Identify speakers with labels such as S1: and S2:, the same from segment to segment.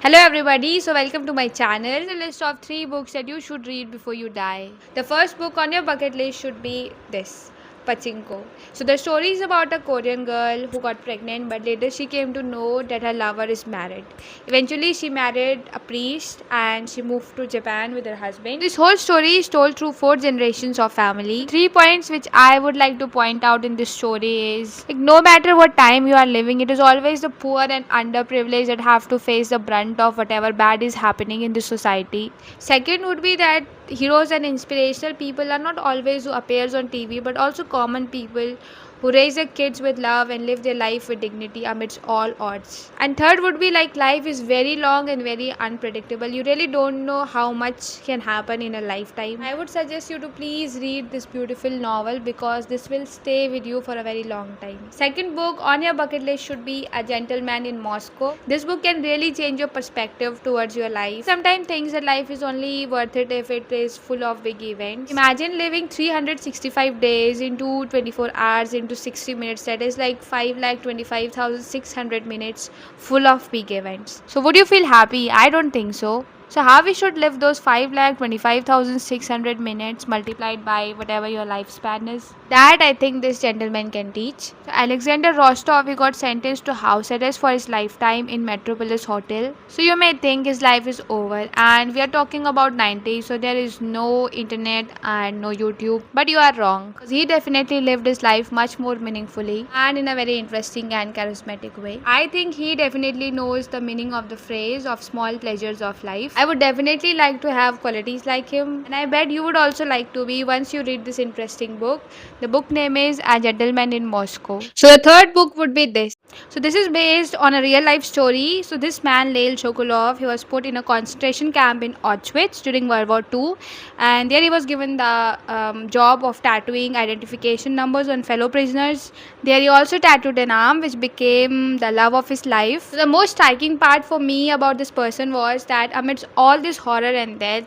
S1: Hello everybody, so welcome to my channel. A list of 3 books that you should read before you die. The first book on your bucket list should be this, Pachinko. So the story is about a Korean girl who got pregnant, but later she came to know that her lover is married. Eventually she married a priest and she moved to Japan with her husband. This whole story is told through 4 generations of family. 3 points which I would like to point out in this story is like no matter what time you are living, it is always the poor and underprivileged that have to face the brunt of whatever bad is happening in the society. Second would be that heroes and inspirational people are not always who appears on TV, but also common people who raise their kids with love and live their life with dignity amidst all odds. And third would be like life is very long and very unpredictable. You really don't know how much can happen in a lifetime. I would suggest you to please read this beautiful novel because this will stay with you for a very long time. Second book on your bucket list should be A Gentleman in Moscow. This book can really change your perspective towards your life. Sometimes things that life is only worth it if it is full of big events. Imagine living 365 days into 24 hours into 60 minutes. That is like 5,25,600 minutes full of big events. So would you feel happy? I don't think so. So how we should live those 5,25,600 minutes multiplied by whatever your lifespan is? That I think this gentleman can teach. So Alexander Rostov, he got sentenced to house arrest for his lifetime in Metropolis Hotel. So you may think his life is over, and we are talking about 90s, so there is no internet and no YouTube. But you are wrong, because he definitely lived his life much more meaningfully and in a very interesting and charismatic way. I think he definitely knows the meaning of the phrase of small pleasures of life. I would definitely like to have qualities like him, and I bet you would also like to be once you read this interesting book. The book name is A Gentleman in Moscow. So the third book would be this. So this is based on a real life story. So this man, Leil Chokolov, he was put in a concentration camp in Auschwitz during World War II, and there he was given the job of tattooing identification numbers on fellow prisoners. There he also tattooed an arm, which became the love of his life. So the most striking part for me about this person was that amidst all this horror and death,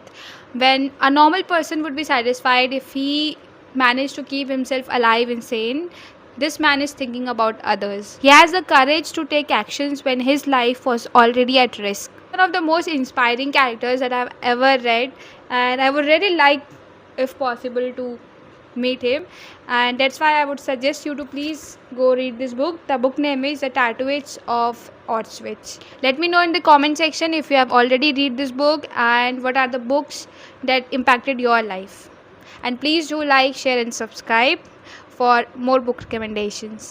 S1: when a normal person would be satisfied if he managed to keep himself alive and sane, this man is thinking about others. He has the courage to take actions when his life was already at risk. One of the most inspiring characters that I've ever read, and I would really like, if possible, to meet him, and that's why I would suggest you to please go read this book. The book name is The Tattooage of Auschwitz. Let me know in the comment section if you have already read this book and what are the books that impacted your life. And please do like, share and subscribe for more book recommendations.